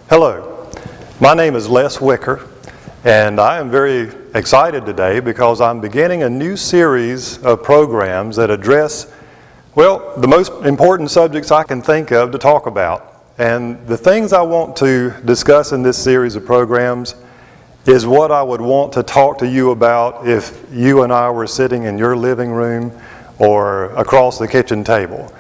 Hello, my name is Les Wicker, and I am very excited today because I'm beginning a new series of programs that address, well, the most important subjects I can think of to talk about. And the things I want to discuss in this series of programs is what I would want to talk to you about if you and I were sitting in your living room or across the kitchen table.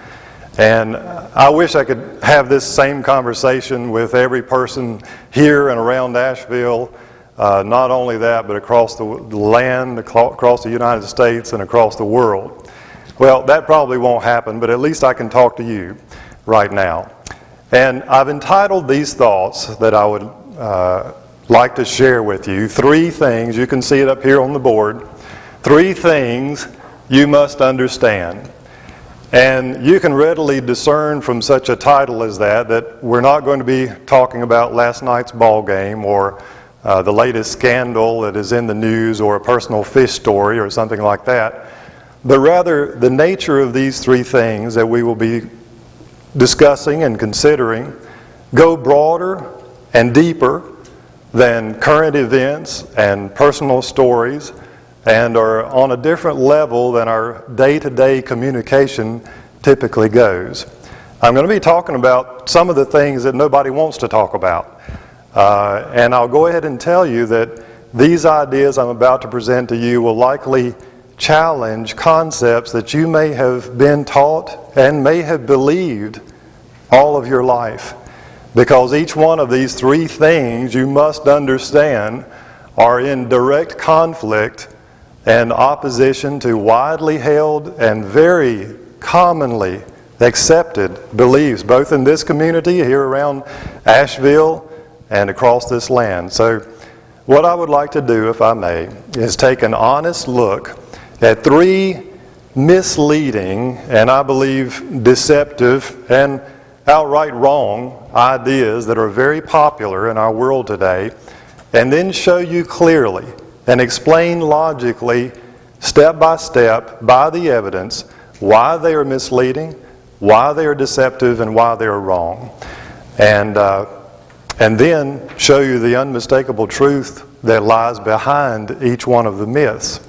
And I wish I could have this same conversation with every person here and around Asheville, not only that, but across the land, across the United States, and across the world. Well, that probably won't happen, but at least I can talk to you right now. And I've entitled these thoughts that I would like to share with you, 3 things, you can see it up here on the board, 3 things you must understand. And you can readily discern from such a title as that we're not going to be talking about last night's ball game or the latest scandal that is in the news or a personal fish story or something like that, but rather the nature of these 3 things that we will be discussing and considering go broader and deeper than current events and personal stories, and are on a different level than our day-to-day communication typically goes. I'm going to be talking about some of the things that nobody wants to talk about. And I'll go ahead and tell you that these ideas I'm about to present to you will likely challenge concepts that you may have been taught and may have believed all of your life. Because each one of these 3 things you must understand are in direct conflict and opposition to widely held and very commonly accepted beliefs, both in this community here around Asheville and across this land. So what I would like to do, if I may, is take an honest look at 3 misleading and I believe deceptive and outright wrong ideas that are very popular in our world today, and then show you clearly and explain logically, step by step, by the evidence, why they are misleading, why they are deceptive, and why they are wrong. And then show you the unmistakable truth that lies behind each one of the myths.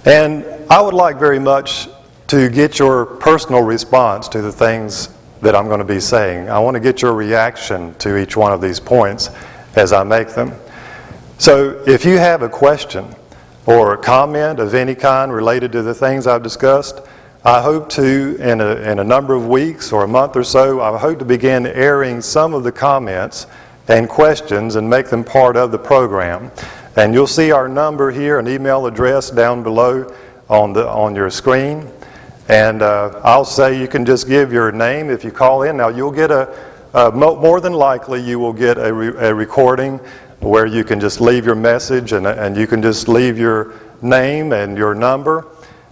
And I would like very much to get your personal response to the things that I'm going to be saying. I want to get your reaction to each one of these points as I make them. So if you have a question or a comment of any kind related to the things I've discussed, I hope to, in a number of weeks or a month or so, I hope to begin airing some of the comments and questions and make them part of the program. And you'll see our number here, an email address down below on your screen. And I'll say you can just give your name if you call in. Now you'll get more than likely you will get a recording where you can just leave your message and you can just leave your name and your number,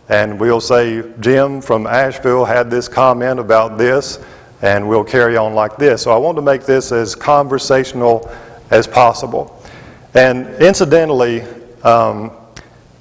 and we'll say Jim from Asheville had this comment about this, and we'll carry on like this. So I want to make this as conversational as possible. And incidentally,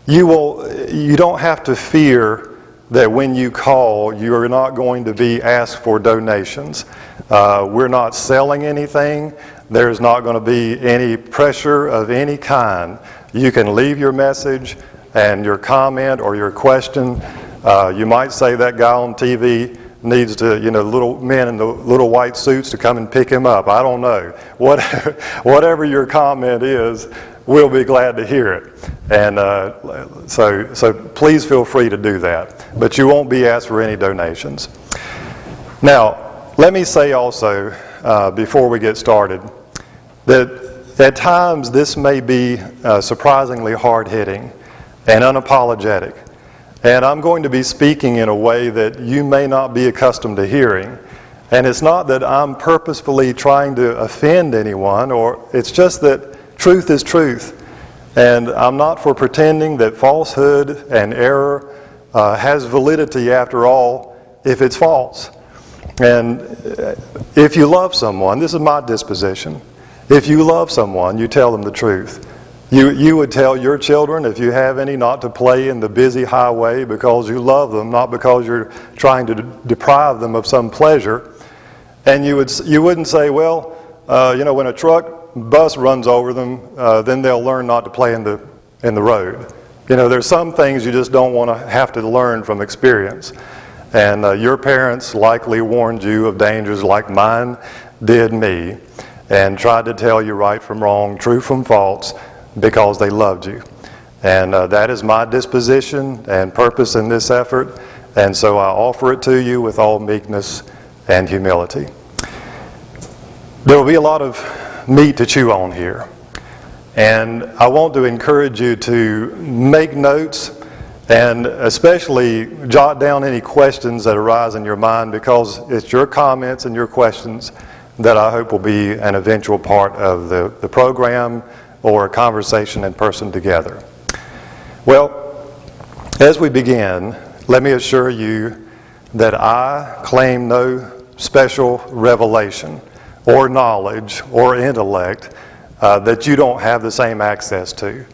you don't have to fear that when you call you're not going to be asked for donations. We're not selling anything. There's not going to be any pressure of any kind. You can leave your message and your comment or your question. You might say that guy on TV needs to, little men in the little white suits to come and pick him up. I don't know. Whatever your comment is, we'll be glad to hear it. And so please feel free to do that. But you won't be asked for any donations. Now, let me say also, before we get started, that at times this may be surprisingly hard-hitting and unapologetic. And I'm going to be speaking in a way that you may not be accustomed to hearing. And it's not that I'm purposefully trying to offend anyone, or it's just that truth is truth. And I'm not for pretending that falsehood and error has validity after all if it's false. And if you love someone, this is my disposition. If you love someone, you tell them the truth. You would tell your children, if you have any, not to play in the busy highway because you love them, not because you're trying to deprive them of some pleasure. And you wouldn't say, well, when a bus runs over them, then they'll learn not to play in the road. There's some things you just don't want to have to learn from experience. And your parents likely warned you of dangers like mine did me, and tried to tell you right from wrong, true from false, because they loved you. And that is my disposition and purpose in this effort, and so I offer it to you with all meekness and humility. There will be a lot of meat to chew on here, and I want to encourage you to make notes and especially jot down any questions that arise in your mind, because it's your comments and your questions that I hope will be an eventual part of the program or a conversation in person together. Well, as we begin, let me assure you that I claim no special revelation or knowledge or intellect that you don't have the same access to.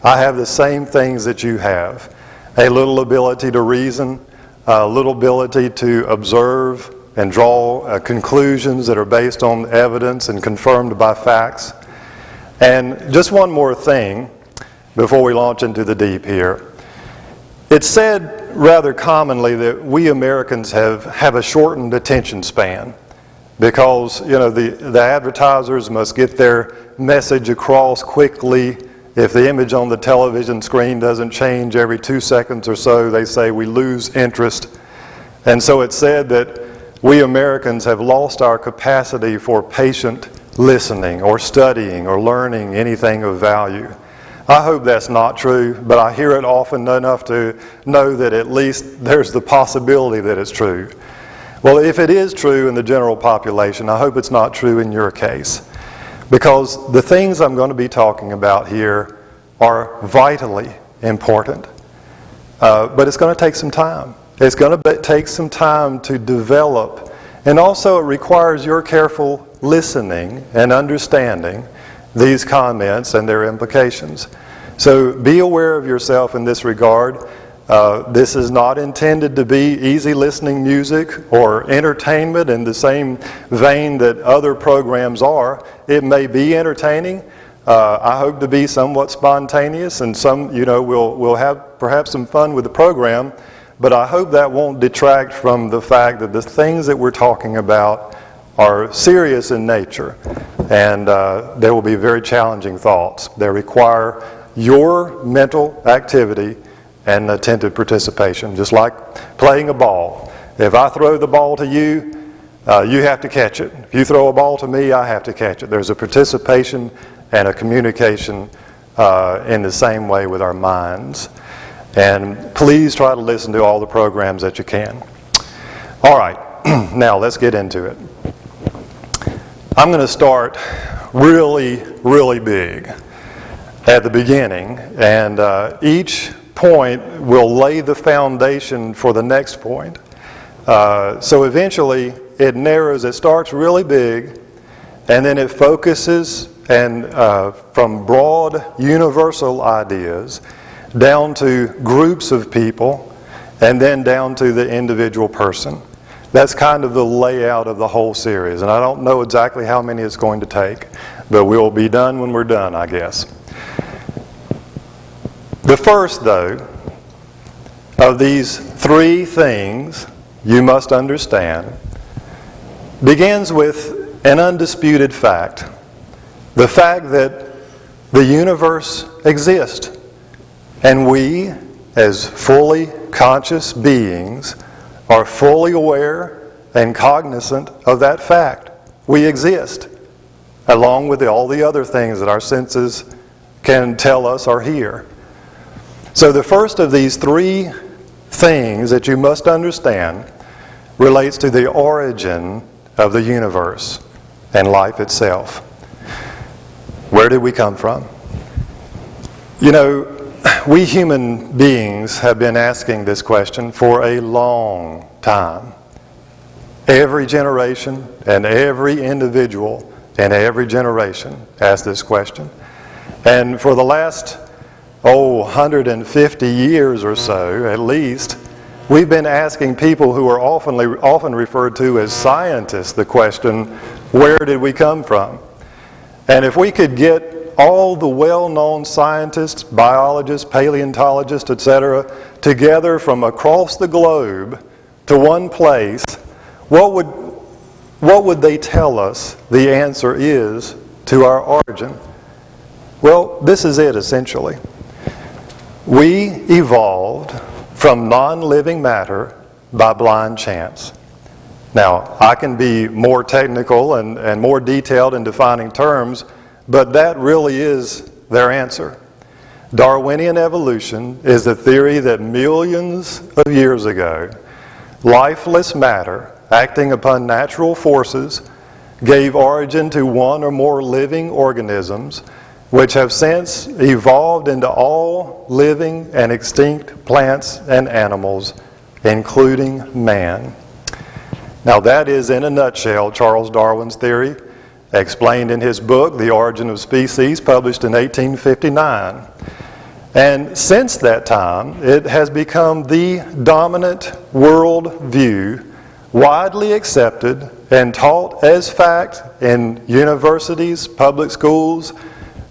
I have the same things that you have. A little ability to reason, a little ability to observe and draw conclusions that are based on evidence and confirmed by facts. And just one more thing before we launch into the deep here. It's said rather commonly that we Americans have a shortened attention span because the advertisers must get their message across quickly. If the image on the television screen doesn't change every 2 seconds or so, they say we lose interest. And so it's said that we Americans have lost our capacity for patient listening or studying or learning anything of value. I hope that's not true, but I hear it often enough to know that at least there's the possibility that it's true. Well, if it is true in the general population, I hope it's not true in your case. Because the things I'm going to be talking about here are vitally important. But it's going to take some time. It's going to take some time to develop. And also it requires your careful listening and understanding these comments and their implications. So be aware of yourself in this regard. This is not intended to be easy listening music or entertainment in the same vein that other programs are. It may be entertaining. I hope to be somewhat spontaneous, and we'll have perhaps some fun with the program, but I hope that won't detract from the fact that the things that we're talking about are serious in nature, and there will be very challenging thoughts. They require your mental activity and attentive participation, just like playing a ball. If I throw the ball to you, you have to catch it. If you throw a ball to me, I have to catch it. There's a participation and a communication in the same way with our minds. And please try to listen to all the programs that you can. All right, now let's get into it. I'm going to start really, really big at the beginning, and each point will lay the foundation for the next point. So eventually it narrows, it starts really big, and then it focuses and from broad universal ideas down to groups of people, and then down to the individual person. That's kind of the layout of the whole series, and I don't know exactly how many it's going to take, but we'll be done when we're done, I guess. The first, though, of these three things you must understand begins with an undisputed fact. The fact that the universe exists, and we, as fully conscious beings, are fully aware and cognizant of that fact. We exist, along with all the other things that our senses can tell us are here. So the first of these three things that you must understand relates to the origin of the universe and life itself. Where did we come from? We human beings have been asking this question for a long time. Every generation and every individual in every generation asks this question. And for the last 150 years or so, at least, we've been asking people who are often referred to as scientists the question, where did we come from? And if we could get all the well-known scientists, biologists, paleontologists, etc., together from across the globe to one place, what would they tell us the answer is to our origin? Well, this is it essentially. We evolved from non-living matter by blind chance. Now, I can be more technical and more detailed in defining terms, but that really is their answer. Darwinian evolution is the theory that millions of years ago, lifeless matter acting upon natural forces gave origin to one or more living organisms which have since evolved into all living and extinct plants and animals, including man. Now that is, in a nutshell, Charles Darwin's theory, explained in his book, The Origin of Species, published in 1859. And since that time, it has become the dominant world view, widely accepted and taught as fact in universities, public schools,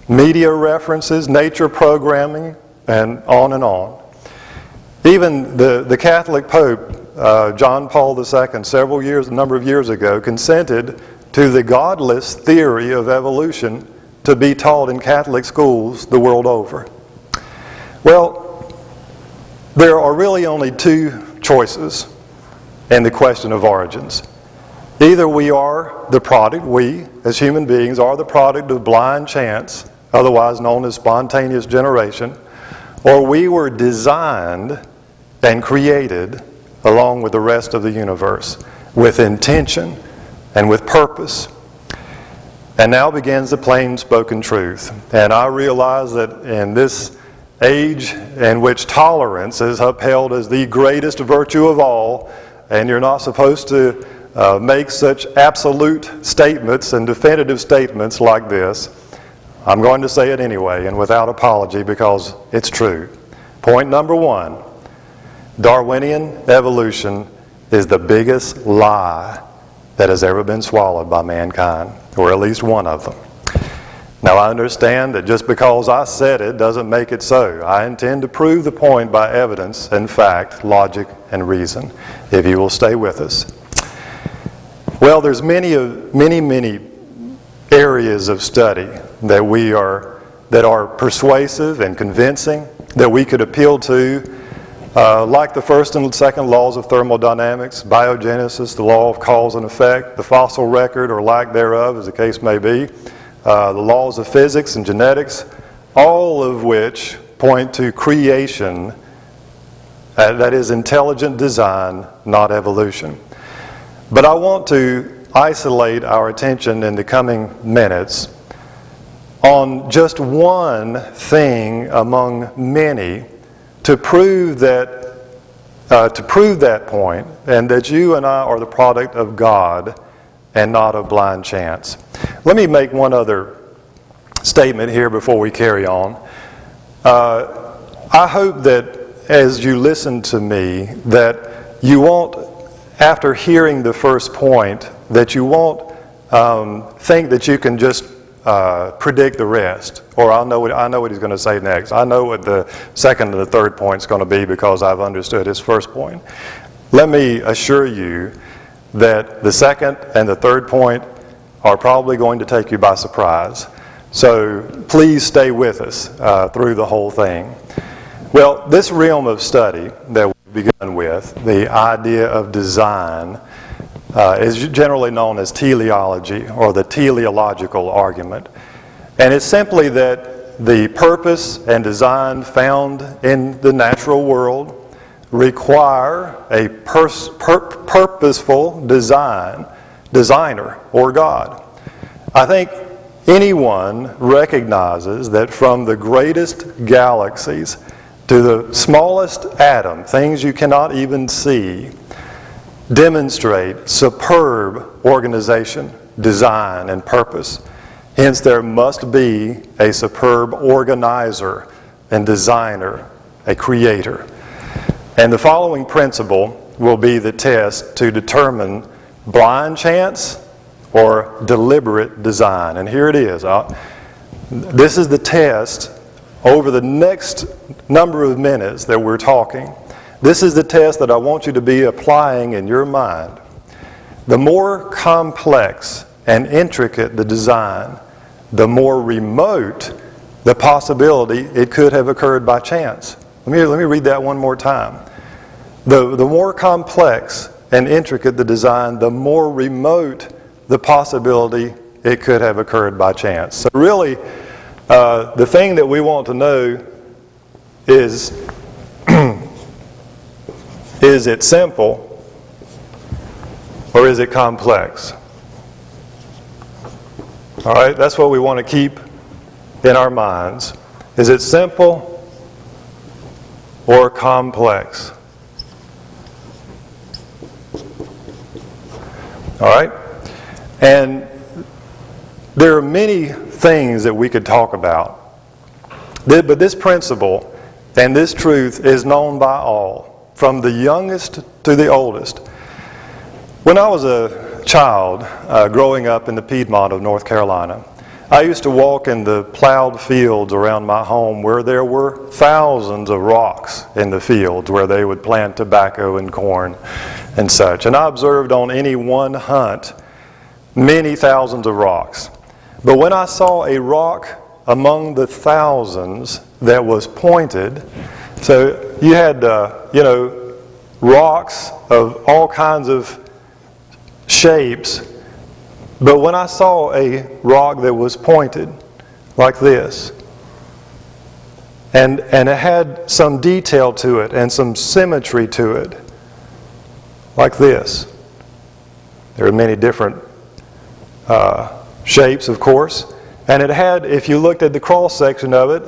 media references, nature programming, and on and on. Even the Catholic Pope, John Paul II, a number of years ago, consented to the godless theory of evolution to be taught in Catholic schools the world over. Well, there are really only two choices in the question of origins. Either we are the product, we as human beings are the product of blind chance, otherwise known as spontaneous generation, or we were designed and created along with the rest of the universe with intention and with purpose. And now begins the plain spoken truth. And I realize that in this age in which tolerance is upheld as the greatest virtue of all, and you're not supposed to make such absolute statements and definitive statements like this, I'm going to say it anyway and without apology because it's true. Point number one, Darwinian evolution is the biggest lie that has ever been swallowed by mankind, or at least one of them. Now I understand that just because I said it doesn't make it so. I intend to prove the point by evidence and fact, logic and reason, if you will stay with us. Well, there's many areas of study that are persuasive and convincing that we could appeal to, like the first and second laws of thermodynamics, biogenesis, the law of cause and effect, the fossil record or lack thereof, as the case may be, the laws of physics and genetics, all of which point to creation, that is intelligent design, not evolution. But I want to isolate our attention in the coming minutes on just one thing among many to prove that point, and that you and I are the product of God and not of blind chance. Let me make one other statement here before we carry on. I hope that as you listen to me, that you won't, after hearing the first point, that you won't think that you can just predict the rest, or I know what he's going to say next. I know what the second and the third point is going to be because I've understood his first point. Let me assure you that the second and the third point are probably going to take you by surprise. So please stay with us through the whole thing. Well, this realm of study that we've begun with, the idea of design, is generally known as teleology, or the teleological argument. And it's simply that the purpose and design found in the natural world require a purposeful designer, or God. I think anyone recognizes that from the greatest galaxies to the smallest atom, things you cannot even see, demonstrate superb organization, design, and purpose. Hence, there must be a superb organizer and designer, a creator. And the following principle will be the test to determine blind chance or deliberate design. And here it is. This is the test over the next number of minutes that we're talking. This is the test that I want you to be applying in your mind. The more complex and intricate the design, the more remote the possibility it could have occurred by chance. Let me read that one more time. The more complex and intricate the design, the more remote the possibility it could have occurred by chance. So really, the thing that we want to know is, is it simple or is it complex? All right, that's what we want to keep in our minds. Is it simple or complex? All right? And there are many things that we could talk about. But this principle and this truth is known by all, from the youngest to the oldest. When I was a child growing up in the Piedmont of North Carolina, I used to walk in the plowed fields around my home where there were thousands of rocks in the fields where they would plant tobacco and corn and such. And I observed on any one hunt many thousands of rocks. But when I saw a rock among the thousands that was pointed, so you had, rocks of all kinds of shapes, but when I saw a rock that was pointed like this, and it had some detail to it and some symmetry to it, like this. There are many different shapes, of course, and it had, if you looked at the cross section of it,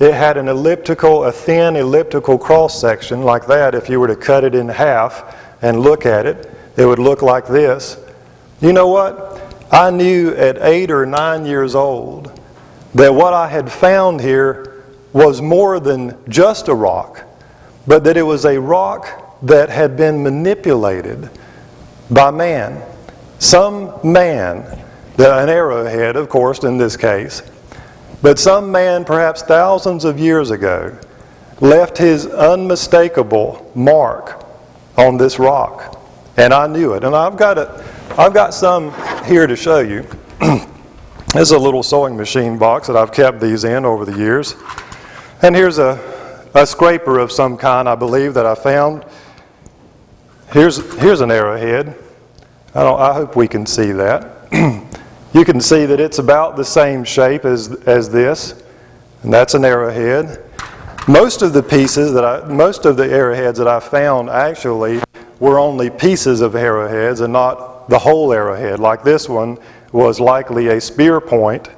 it had a thin elliptical cross section like that. If you were to cut it in half and look at it, it would look like this. You know what? I knew at 8 or 9 years old that what I had found here was more than just a rock, but that it was a rock that had been manipulated by man. Some man, an arrowhead, of course, in this case, but some man, perhaps thousands of years ago, left his unmistakable mark on this rock. And I knew it. And I've got some here to show you. This is a little sewing machine box that I've kept these in over the years. And here's a scraper of some kind, I believe, that I found. Here's an arrowhead. I hope we can see that. You can see that it's about the same shape as this, and that's an arrowhead. Most of the arrowheads that I found actually were only pieces of arrowheads and not the whole arrowhead. Like this one was likely a spear point.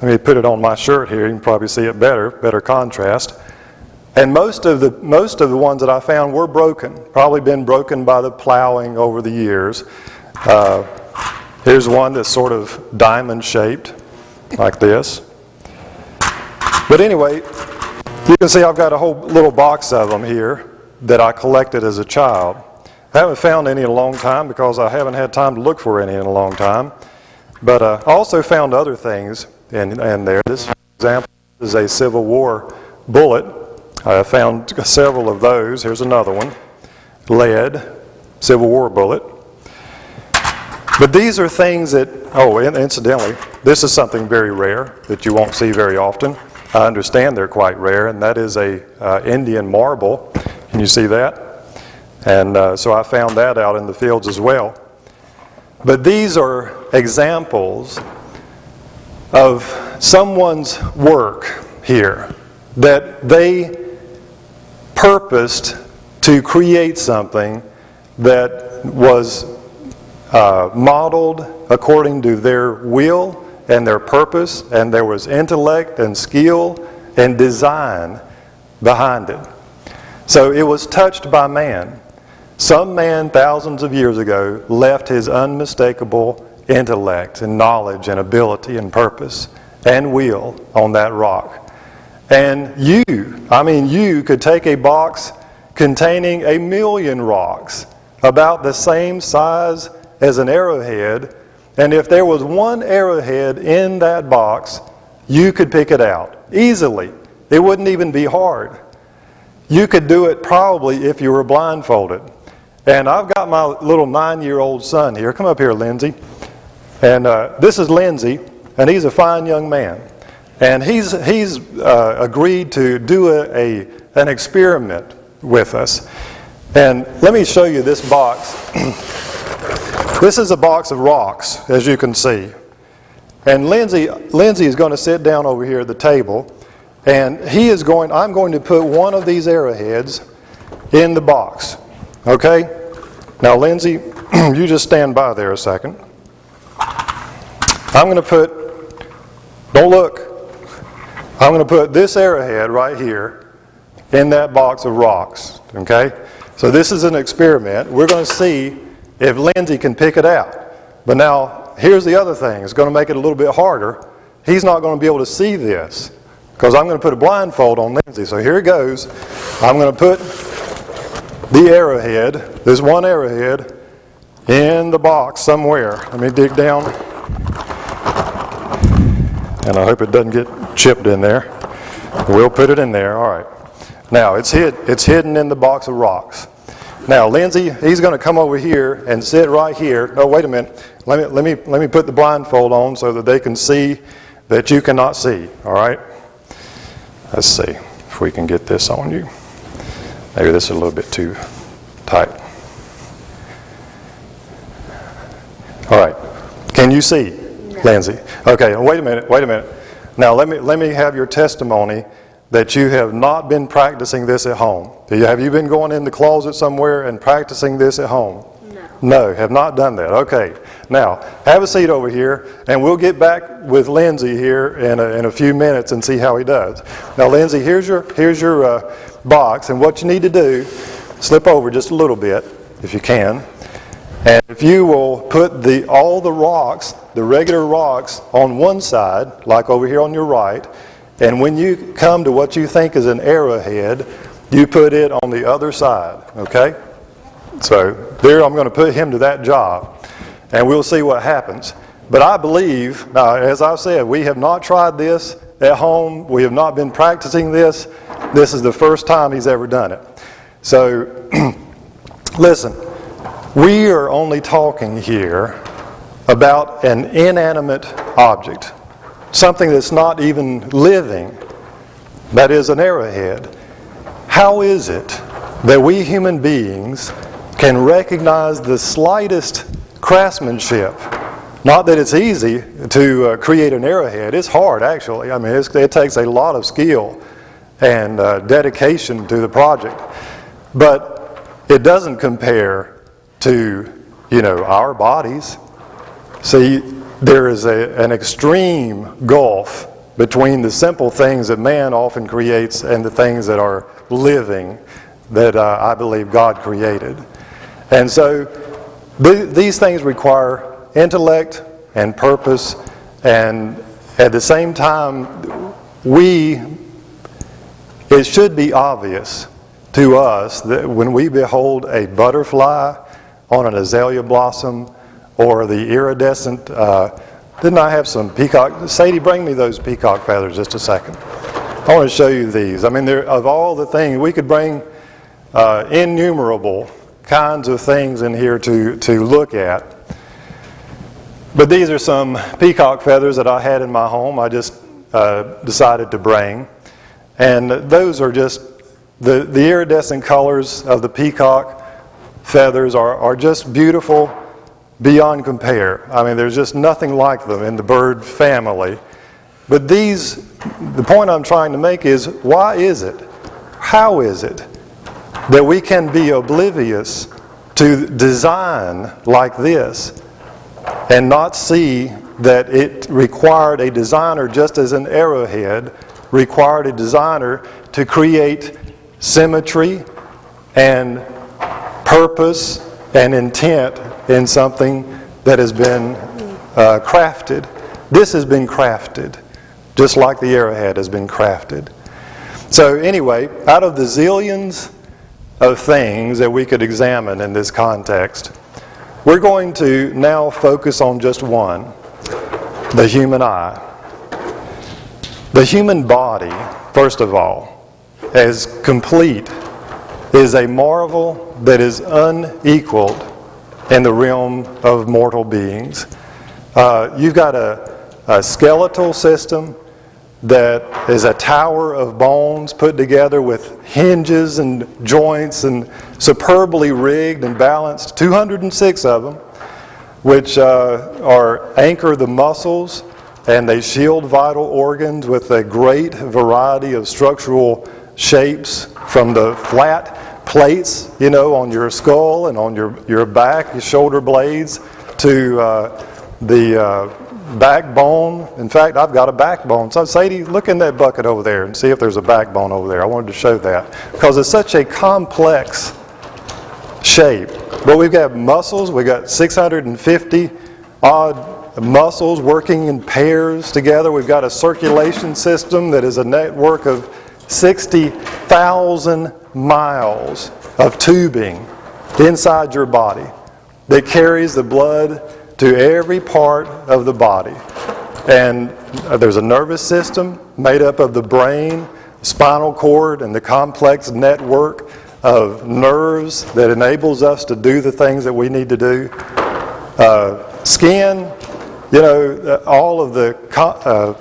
Let me put it on my shirt here. You can probably see it better contrast. And most of the ones that I found were broken, probably been broken by the plowing over the years. Here's one that's sort of diamond shaped, like this. But anyway, you can see I've got a whole little box of them here that I collected as a child. I haven't found any in a long time because I haven't had time to look for any in a long time. But I also found other things in there. This, for example, is a Civil War bullet. I found several of those. Here's another one. Lead, Civil War bullet. But these are things that, incidentally, this is something very rare that you won't see very often. I understand they're quite rare, and that is a Indian marble. Can you see that? And so I found that out in the fields as well. But these are examples of someone's work here that they purposed to create something that was modeled according to their will and their purpose, and there was intellect and skill and design behind it. So it was touched by man. Some man thousands of years ago left his unmistakable intellect and knowledge and ability and purpose and will on that rock. And you could take a box containing 1,000,000 rocks about the same size as an arrowhead And if there was one arrowhead in that box, you could pick it out easily. It wouldn't even be hard. You could do it probably if you were blindfolded. And I've got my little 9-year-old son here. Come up here, Lindsay. And this is Lindsay, and he's a fine young man. And he's agreed to do an experiment with us. And let me show you this box. This is a box of rocks, as you can see. And Lindsay is going to sit down over here at the table, and I'm going to put one of these arrowheads in the box. Okay? Now, Lindsay, you just stand by there a second. I'm going to don't look. I'm going to put this arrowhead right here in that box of rocks. Okay? So this is an experiment. We're going to see if Lindsay can pick it out. But now, here's the other thing. It's going to make it a little bit harder. He's not going to be able to see this because I'm going to put a blindfold on Lindsay. So here it goes. I'm going to put the arrowhead, this one arrowhead, in the box somewhere. Let me dig down. And I hope it doesn't get chipped in there. We'll put it in there. All right. Now, it's hidden in the box of rocks. Now, Lindsay, he's going to come over here and sit right here. No, wait a minute. Let me put the blindfold on so that they can see that you cannot see. All right? Let's see if we can get this on you. Maybe this is a little bit too tight. All right. Can you see, Lindsay? Okay. Wait a minute. Now, let me have your testimony that you have not been practicing this at home. Have you been going in the closet somewhere and practicing this at home? No, have not done that. Okay. Now, have a seat over here, and we'll get back with Lindsay here in a few minutes and see how he does. Now, Lindsay, here's your box, and what you need to do, slip over just a little bit, if you can, and if you will put all the rocks, the regular rocks, on one side, like over here on your right, and when you come to what you think is an arrowhead, you put it on the other side, okay? So there, I'm going to put him to that job, and we'll see what happens. But I believe, now, as I said, we have not tried this at home. We have not been practicing this. This is the first time he's ever done it. So, listen, we are only talking here about an inanimate object, something that's not even living, that is an arrowhead. How is it that we human beings can recognize the slightest craftsmanship? Not that it's easy to create an arrowhead. It's hard, actually. I mean, it takes a lot of skill and dedication to the project. But it doesn't compare to, our bodies. See, there is an extreme gulf between the simple things that man often creates and the things that are living that I believe God created. And so these things require intellect and purpose, and at the same time, it should be obvious to us that when we behold a butterfly on an azalea blossom or the iridescent, didn't I have some peacock? Sadie, bring me those peacock feathers just a second. I want to show you these. I mean, of all the things, we could bring innumerable kinds of things in here to look at. But these are some peacock feathers that I had in my home. I just decided to bring. And those are just, the iridescent colors of the peacock feathers are just beautiful beyond compare. I mean, there's just nothing like them in the bird family. But the point I'm trying to make is, why is it? How is it that we can be oblivious to design like this and not see that it required a designer, just as an arrowhead required a designer to create symmetry and purpose and intent in something that has been crafted? This has been crafted, just like the arrowhead has been crafted. So anyway, out of the zillions of things that we could examine in this context, We're going to now focus on just one, the human eye. The human body, first of all, as complete, is a marvel that is unequaled in the realm of mortal beings. You've got a skeletal system that is a tower of bones put together with hinges and joints and superbly rigged and balanced, 206 of them, which anchor the muscles, and they shield vital organs with a great variety of structural shapes, from the flat plates, on your skull and on your back, your shoulder blades, to the backbone. In fact, I've got a backbone. So Sadie, look in that bucket over there and see if there's a backbone over there. I wanted to show that because it's such a complex shape. But we've got muscles. We've got 650 odd muscles working in pairs together. We've got a circulation system that is a network of 60,000 miles of tubing inside your body that carries the blood to every part of the body. And there's a nervous system made up of the brain, spinal cord, and the complex network of nerves that enables us to do the things that we need to do. Skin, all of the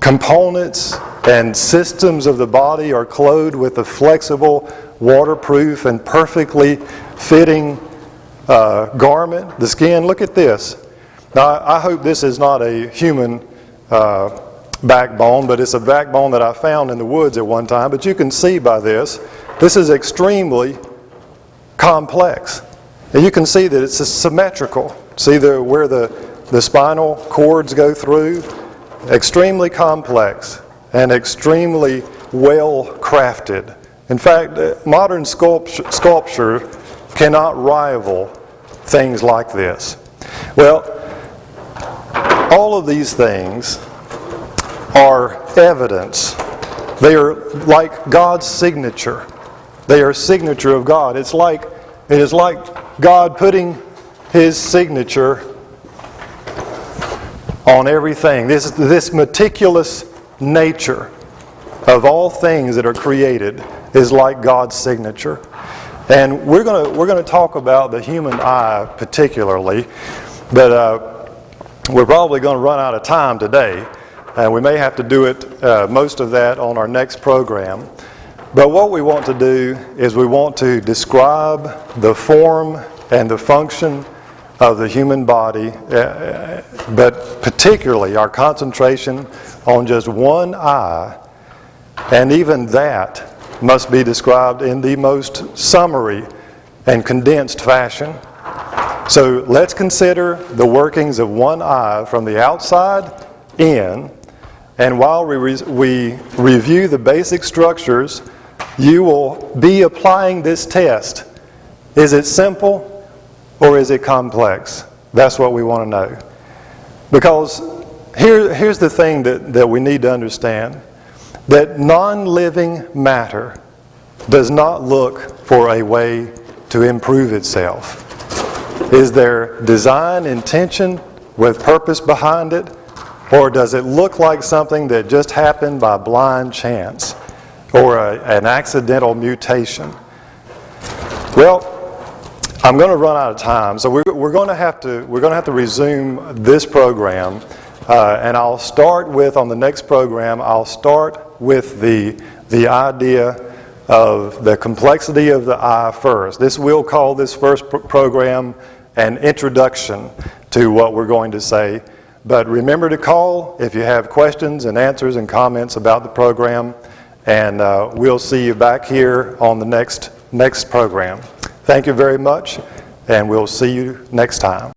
components and systems of the body are clothed with a flexible, waterproof, and perfectly fitting garment. The skin, look at this. Now, I hope this is not a human backbone, but it's a backbone that I found in the woods at one time. But you can see by this is extremely complex. And you can see that it's symmetrical. See where the spinal cords go through? Extremely complex and extremely well crafted. In fact, modern sculpture cannot rival things like this. Well, all of these things are evidence. They are like God's signature. They are a signature of God. It is like God putting His signature on everything. This meticulous nature of all things that are created is like God's signature. And we're going to talk about the human eye particularly, but we're probably going to run out of time today, and we may have to do it most of that on our next program. But what we want to do is we want to describe the form and the function of the human body, but particularly our concentration on just one eye, and even that must be described in the most summary and condensed fashion. So let's consider the workings of one eye from the outside in, and while we review the basic structures, you will be applying this test. Is it simple or is it complex? That's what we want to know. Because here's the thing that we need to understand. That non-living matter does not look for a way to improve itself. Is there design, intention, with purpose behind it? Or does it look like something that just happened by blind chance or an accidental mutation? Well, I'm going to run out of time, so we're going to have to resume this program, and I'll start with, on the next program, I'll start with the idea of the complexity of the eye first. We'll call this first program an introduction to what we're going to say. But remember to call if you have questions and answers and comments about the program, and we'll see you back here on the next program. Thank you very much, and we'll see you next time.